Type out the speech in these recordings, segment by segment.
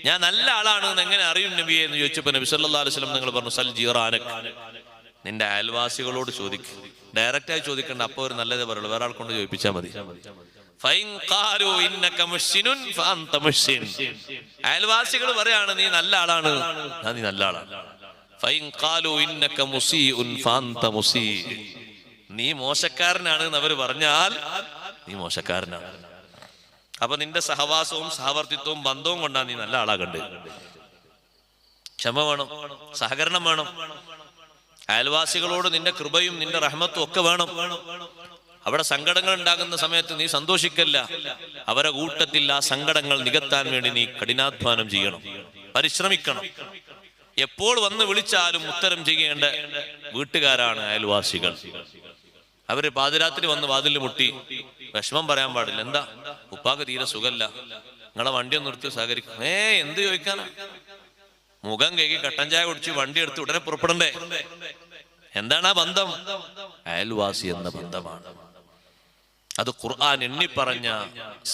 ഞാൻ നല്ല ആളാണ് എന്ന് എങ്ങനെ അറിയും നബിയെ എന്ന് ചോദിച്ചപ്പോൾ നബി സല്ലല്ലാഹു അലൈഹി വസല്ലം നിങ്ങൾ പറഞ്ഞു സൽ ജീറാനക്, നിന്റെ അയൽവാസികളോട് ചോദിക്കും. ഡയറക്റ്റായി ചോദിക്കണ്ട, അപ്പൊ ഒരു നല്ലതേ പറയുള്ളൂ, വേറെ ആൾ കൊണ്ട് ചോദിപ്പിച്ചാൽ മതി. അയൽവാസികൾ പറയാണ് നീ നല്ല ആളാണ്, നീ നല്ല ആളാണ്. നീ മോശക്കാരനാണ് എന്ന് അവർ പറഞ്ഞാൽ നീ മോശക്കാരനാണ്. അപ്പൊ നിന്റെ സഹവാസവും സഹവർത്തിത്വവും ബന്ധവും കൊണ്ടാണ് നീ നല്ല ആളാകണ്ടേ. ക്ഷമ വേണം, സഹകരണം വേണം. അയൽവാസികളോട് നിന്റെ കൃപയും നിന്റെ റഹ്മത്തും ഒക്കെ വേണം. അവിടെ സങ്കടങ്ങൾ ഉണ്ടാകുന്ന സമയത്ത് നീ സന്തോഷിക്കല്ല, അവരെ കൂട്ടത്തിൽ ആ സങ്കടങ്ങൾ നികത്താൻ വേണ്ടി നീ കഠിനാധ്വാനം ചെയ്യണം, പരിശ്രമിക്കണം. എപ്പോൾ വന്ന് വിളിച്ചാലും ഉത്തരം ചെയ്യേണ്ട വീട്ടുകാരാണ് അയൽവാസികൾ. അവര് പാതിരാത്രി വന്ന് വാതിൽ മുട്ടി വിഷമം പറയാൻ പാടില്ല. എന്താ ഉപ്പാക്ക് തീരെ സുഖല്ല, നിങ്ങളെ വണ്ടി ഒന്ന് നിർത്തി സഹകരിക്കും. എന്ത് ചോദിക്കാനാ? മുഖം കേക്കി കട്ടൻ ചായ കുടിച്ച് വണ്ടി എടുത്ത് ഉടനെ പുറപ്പെടണ്ടേ? എന്താണ് ആ ബന്ധം? അയൽവാസി എന്ന ബന്ധമാണ്. അത് ഖുർആൻ എണ്ണിപ്പറഞ്ഞ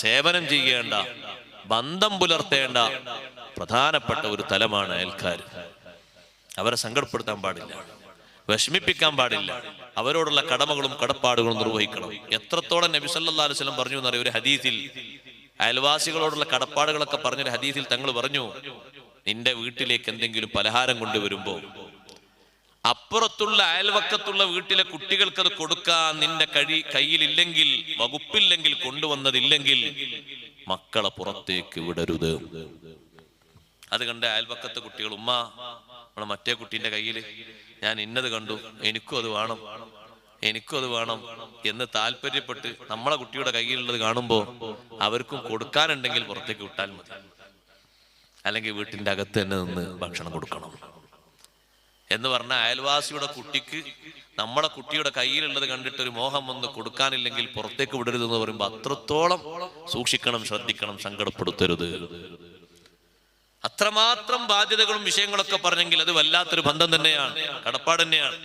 സേവനം ചെയ്യേണ്ട, ബന്ധം പുലർത്തേണ്ട പ്രധാനപ്പെട്ട ഒരു തലമാണ് അയൽക്കാർ. അവരെ സങ്കടപ്പെടുത്താൻ പാടില്ല, വിഷമിപ്പിക്കാൻ പാടില്ല. അവരോടുള്ള കടമകളും കടപ്പാടുകളും നിർവഹിക്കണം. എത്രത്തോളം നബി സല്ലല്ലാഹു അലൈഹി വസല്ലം പറഞ്ഞു എന്നറിയ ഒരു ഹദീസിൽ, അയൽവാസികളോടുള്ള കടപ്പാടുകളൊക്കെ പറഞ്ഞൊരു ഹദീസിൽ തങ്ങൾ പറഞ്ഞു, നിന്റെ വീട്ടിലേക്ക് എന്തെങ്കിലും പലഹാരം കൊണ്ടുവരുമ്പോ അപ്പുറത്തുള്ള അയൽവക്കത്തുള്ള വീട്ടിലെ കുട്ടികൾക്ക് അത് കൊടുക്കാൻ നിന്റെ കയ്യിലില്ലെങ്കിൽ, വകുപ്പില്ലെങ്കിൽ, കൊണ്ടുവന്നതില്ലെങ്കിൽ മക്കളെ പുറത്തേക്ക് വിടരുത്. അത് കണ്ട് അയൽവക്കത്തെ കുട്ടികൾ, ഉമ്മ നമ്മളെ മറ്റേ കുട്ടീന്റെ കയ്യില് ഞാൻ ഇന്നത് കണ്ടു, എനിക്കും അത് വേണം, എനിക്കും അത് വേണം എന്ന് താല്പര്യപ്പെട്ട് നമ്മളെ കുട്ടിയുടെ കയ്യിലുള്ളത് കാണുമ്പോ അവർക്കും കൊടുക്കാനുണ്ടെങ്കിൽ പുറത്തേക്ക് വിട്ടാൽ മതി. അല്ലെങ്കിൽ വീട്ടിന്റെ അകത്ത് തന്നെ നിന്ന് ഭക്ഷണം കൊടുക്കണം എന്ന് പറഞ്ഞ അയൽവാസിയുടെ കുട്ടിക്ക് നമ്മളെ കുട്ടിയുടെ കയ്യിലുള്ളത് കണ്ടിട്ട് ഒരു മോഹം വന്ന് കൊടുക്കാനില്ലെങ്കിൽ പുറത്തേക്ക് വിടരുതെന്ന് പറയുമ്പോൾ അത്രത്തോളം സൂക്ഷിക്കണം, ശ്രദ്ധിക്കണം, സങ്കടപ്പെടുത്തരുത്. അത്രമാത്രം ബാധ്യതകളും വിഷയങ്ങളൊക്കെ പറഞ്ഞെങ്കിൽ അത് വല്ലാത്തൊരു ബന്ധം തന്നെയാണ്, കടപ്പാട് തന്നെയാണ്.